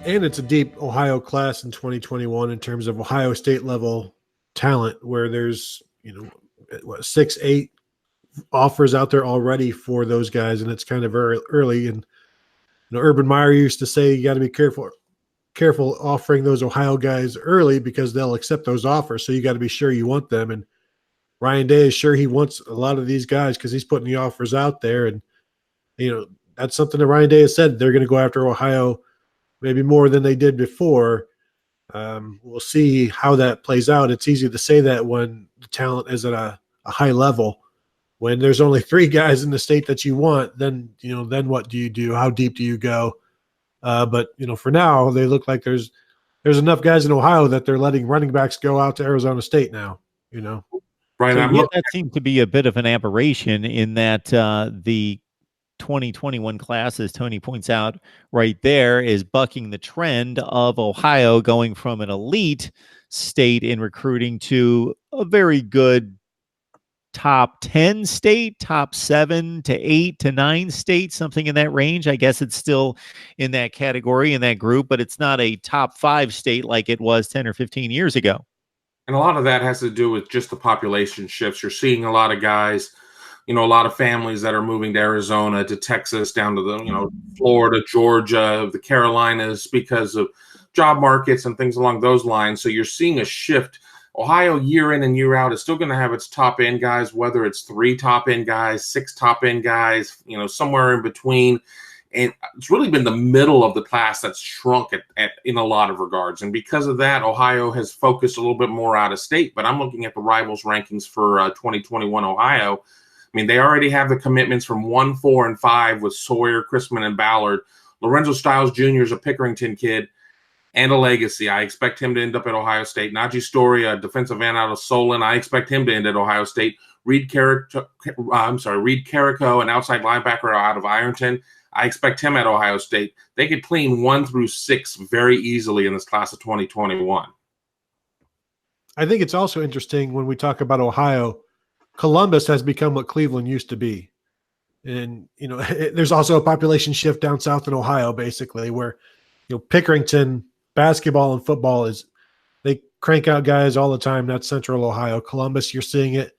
And it's a deep Ohio class in 2021 in terms of Ohio State level talent, where there's, 6, 8 offers out there already for those guys, and it's kind of early. And Urban Meyer used to say you got to be careful offering those Ohio guys early because they'll accept those offers. So you got to be sure you want them. And Ryan Day is sure he wants a lot of these guys because he's putting the offers out there. And that's something that Ryan Day has said. They're going to go after Ohio maybe more than they did before. We'll see how that plays out. It's easy to say that when the talent is at a high level. When there's only 3 guys in the state that you want, then what do you do? How deep do you go? But for now, they look like there's enough guys in Ohio that they're letting running backs go out to Arizona State now. Right. So that seemed to be a bit of an aberration in that the 2021 class, as Tony points out right there, is bucking the trend of Ohio going from an elite state in recruiting to a very good top 10 state, top 7 to 8 to 9 state, something in that range. I guess it's still in that category, in that group, but it's not a top 5 state like it was 10 or 15 years ago. And a lot of that has to do with just the population shifts. You're seeing a lot of guys, a lot of families that are moving to Arizona, to Texas, down to the, Florida, Georgia, the Carolinas, because of job markets and things along those lines. So you're seeing a shift. Ohio, year in and year out, is still going to have its top end guys, whether it's 3 top end guys, 6 top end guys, somewhere in between. And it's really been the middle of the class that's shrunk in a lot of regards. And because of that, Ohio has focused a little bit more out of state. But I'm looking at the rivals rankings for 2021 Ohio. I mean, they already have the commitments from 1, 4, and 5 with Sawyer, Chrisman, and Ballard. Lorenzo Stiles Jr. is a Pickerington kid and a legacy. I expect him to end up at Ohio State. Najee Story, a defensive end out of Solon. I expect him to end at Ohio State. Reed Carrico, an outside linebacker out of Ironton. I expect him at Ohio State. They could clean 1 through 6 very easily in this class of 2021. I think it's also interesting when we talk about Ohio, Columbus has become what Cleveland used to be. And, there's also a population shift down south in Ohio, basically, where, Pickerington basketball and football they crank out guys all the time. That's Central Ohio. Columbus, you're seeing it.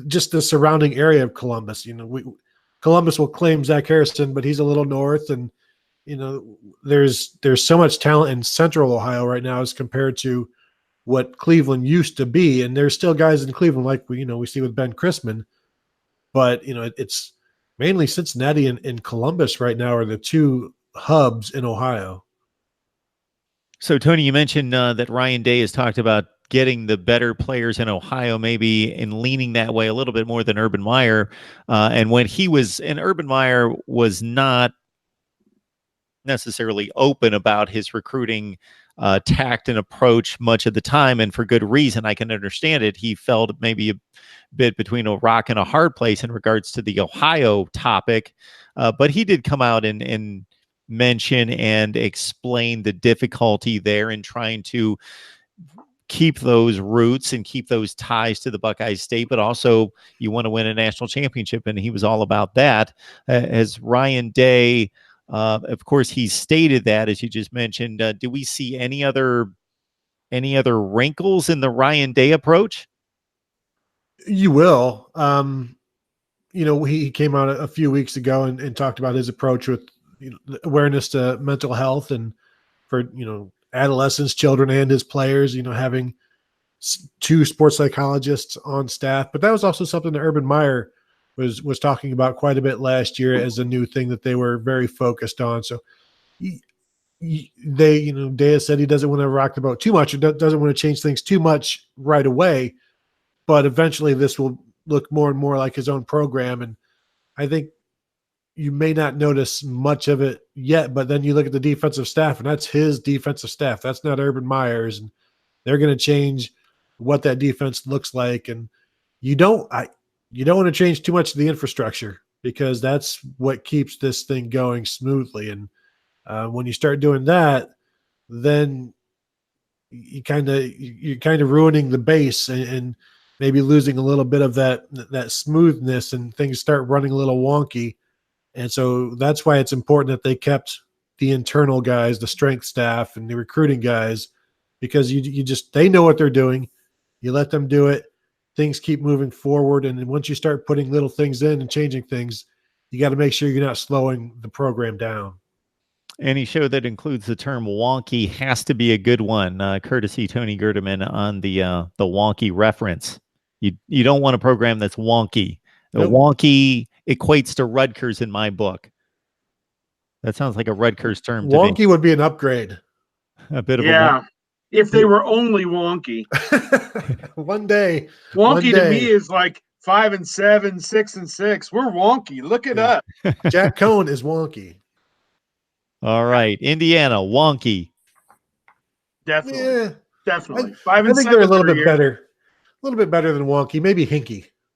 Just the surrounding area of Columbus, Columbus will claim Zach Harrison, but he's a little north, and there's so much talent in Central Ohio right now as compared to what Cleveland used to be. And there's still guys in Cleveland like we see with Ben Chrisman, but it's mainly Cincinnati and Columbus right now are the 2 hubs in Ohio. So Tony, you mentioned that Ryan Day has talked about getting the better players in Ohio, maybe, and leaning that way a little bit more than Urban Meyer. And when Urban Meyer was not necessarily open about his recruiting tact and approach much of the time, and for good reason. I can understand it. He felt maybe a bit between a rock and a hard place in regards to the Ohio topic, but he did come out and mention and explain the difficulty there in trying to keep those roots and keep those ties to the Buckeyes State, but also you want to win a national championship, and he was all about that. As Ryan Day, of course, he stated that, as you just mentioned. Do we see any other wrinkles in the Ryan Day approach? You will. He came out a few weeks ago and talked about his approach with awareness to mental health and for adolescents, children, and his players, having 2 sports psychologists on staff. But that was also something that Urban Meyer was talking about quite a bit last year as a new thing that they were very focused on. So Day said he doesn't want to rock the boat too much, or doesn't want to change things too much right away, but eventually this will look more and more like his own program. And I think you may not notice much of it yet, but then you look at the defensive staff, and that's his defensive staff. That's not Urban Meyer's, and they're going to change what that defense looks like. And you don't want to change too much of the infrastructure, because that's what keeps this thing going smoothly. And when you start doing that, then you're kind of ruining the base and maybe losing a little bit of that smoothness, and things start running a little wonky. And so that's why it's important that they kept the internal guys, the strength staff, and the recruiting guys, because they know what they're doing. You let them do it. Things keep moving forward. And then once you start putting little things in and changing things, you got to make sure you're not slowing the program down. Any show that includes the term wonky has to be a good one, courtesy Tony Gerdeman on the wonky reference. You don't want a program that's wonky. The Nope. Wonky equates to Rutgers in my book. That sounds like a Rutgers term to Wonky me. would be an upgrade. A bit of a Yeah. If they were only wonky. One day. Wonky to me is like 5-7, 6-6. We're wonky. Look it up. Jack Cohn is wonky. All right. Indiana, wonky. Definitely. Yeah. Definitely. I 5-7. think they're a little bit better. A little bit better than wonky. Maybe hinky.